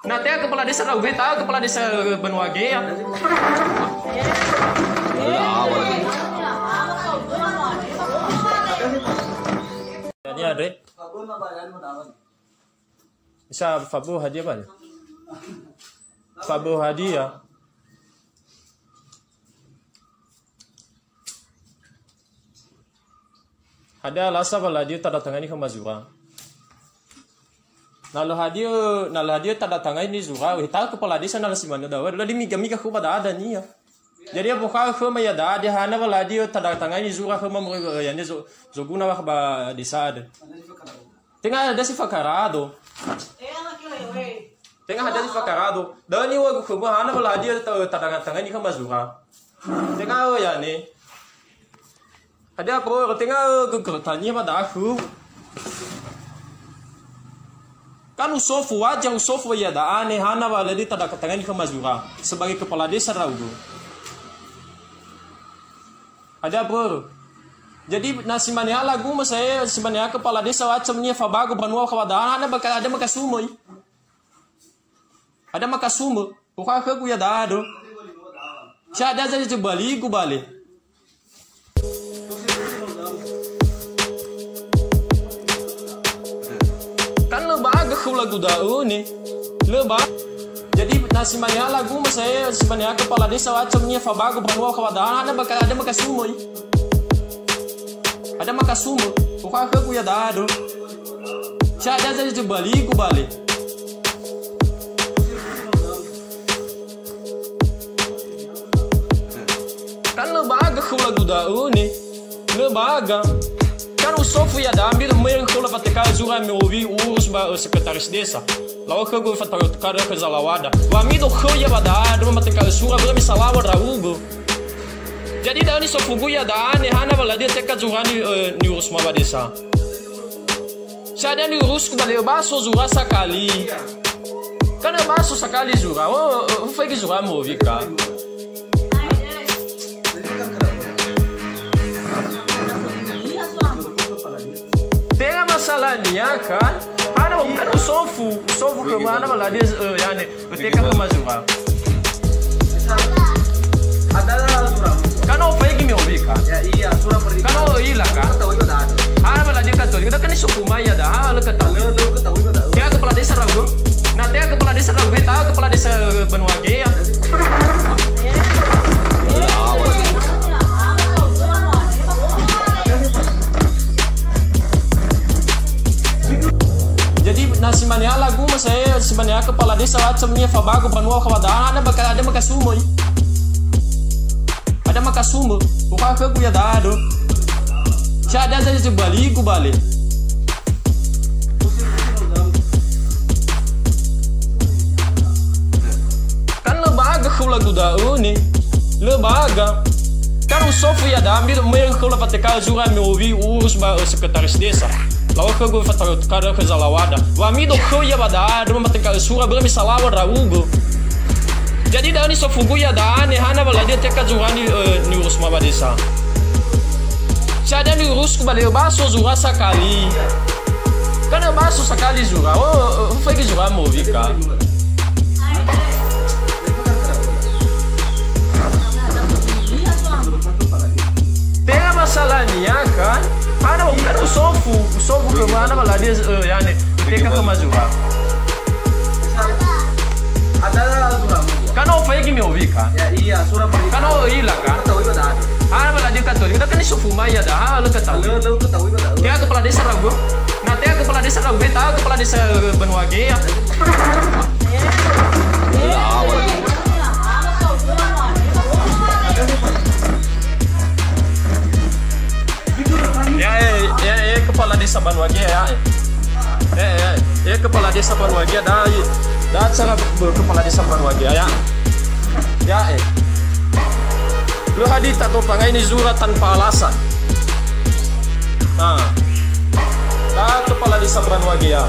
Nanti kepala desa Raube tahu kepala desa Banwage ya. Ini ada. Bisa Fabu hadiah apa? Fabu hadiah. Ada alasan kalau dia tanda tangan ini ke Mazura. Nalu hadiah tanda tangan ini Zura. Kita kepala desa nalar si mana dah. Lalu miga ku pada ada ni ya. Jadi apa kau ke maya dah dia hana kalau dia tanda tangan ini Zura ke mampu yang dia zoguna wah ba desa ada. Tengah ada si fakarado. Tengah ada si fakarado. Dah ni wah ke hana kalau dia tanda tangan ini ke Mazura. Tengah ya ni. Ada apa? Tengah tanya pada aku. Kan usofu wajah usofu ya da aneh hana wala di tada katangan ke Mazura sebagai kepala desa Raugo. Ada apa? Jadi nasi mania lagu saya simania kepala desa wacamnya fabago banua kawadan ada makasumoi. Ada makasumo. Buka ke ku ya da ado. Ada jadi bali ku bali. Lebaga ku lagu dau ni lebag jadi nasi mania lagu saya sebenarnya kepala desa wacamnya fabago banua kawadan ada makasumo buka ke ku ya dado ada jadi bali ku bali kan lebaga ku lagu dau ni lebaga kan o sofu ya da ambil meio que ela vai ter que Zura me ouvir os secretários dessa lá o que eu vou fazer cara que zalawada o amigo que ia dar uma ter que Zura vai me salar o Raugo jadi dah ni sofu ya da ne hana bala dia ter que Zura ni urus ma desa sada ni urus que valeu baixo Zura sakali kan baixo sakali Zura o foi que Zura me ouvir cara. Masalahnya kan ada kan sofu ke mana malah dia yani ketika ke Mazura ada Zura kan o fai gimi obi kan ya iya Zura pergi kan o ila kan tahu itu dah ada malah dia katolik kita kan ni suku maya dah lu ketahui itu dah dia kepala desa Raugo nanti kepala desa Raugo tahu kepala desa Banwage ya. Nasi mania lagu saya sebenarnya kepala desa wacamnya fabago banua kawadan ada makasumo buka ke ku ya dado ada jadi bali ku bali kan lebaga ku lagu dau ni lebaga kan o sofu ya da ambil meio que ela vai ter que Zura me ouvir os secretários dessa lá o que eu vou fazer cara que zalawada o amigo que ia dar uma ter que Zura vai me salar o Raugo jadi dah ni sofu ya da ne hana bala dia ter que Zura ni urus ma desa sada ni urus que valeu baixo Zura sakali kan baixo sakali Zura foi que Zura me ouvir cara. Tem masalahnya kan ada kan o sofu ke mana malah dia yani ketika ke Mazura ada Zura kan o fai gimi ouvir kan ya iya Zura pergi kan o ila kan tahu itu dah ada malah dia katolik kita kan ni suku maya dah lu ketahui itu dah dia kepala desa Raugo nanti kepala desa Raugo tahu kepala desa Banwage ya. Ya kepala desa Banwage ya. Kepala desa Banwage dah cara kepala desa Banwage ya. Lu hadi tak tahu pangai ini Zura tanpa alasan. Dah kepala desa Banwage ya.